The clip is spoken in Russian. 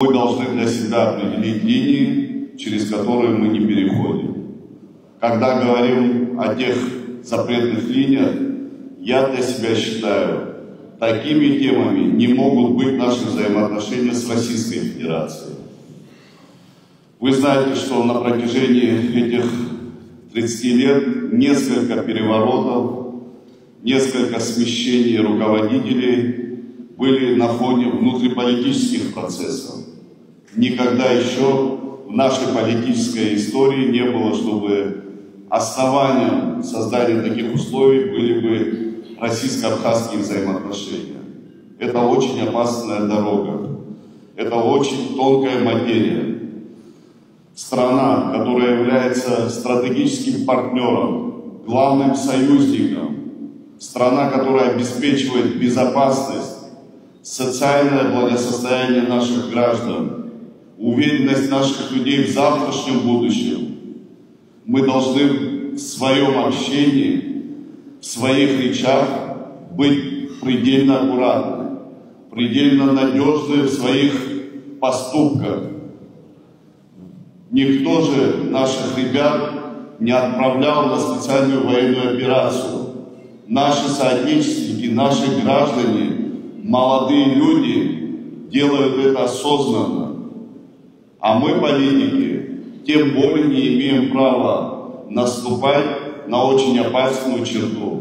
Мы должны для себя определить линии, через которые мы не переходим. Когда говорим о тех запретных линиях, я для себя считаю, такими темами не могут быть наши взаимоотношения с Российской Федерацией. Вы знаете, что на протяжении этих 30 лет несколько переворотов, несколько смещений руководителей были на фоне внутриполитических процессов. Никогда еще в нашей политической истории не было, чтобы основанием создания таких условий были бы российско-абхазские взаимоотношения. Это очень опасная дорога, это очень тонкая материя. Страна, которая является стратегическим партнером, главным союзником, страна, которая обеспечивает безопасность, социальное благосостояние наших граждан, уверенность наших людей в завтрашнем будущем. Мы должны в своем общении, в своих речах быть предельно аккуратны, предельно надежны в своих поступках. Никто же наших ребят не отправлял на специальную военную операцию. Наши соотечественники, наши граждане, молодые люди делают это осознанно. А мы, политики, тем более не имеем права наступать на очень опасную черту.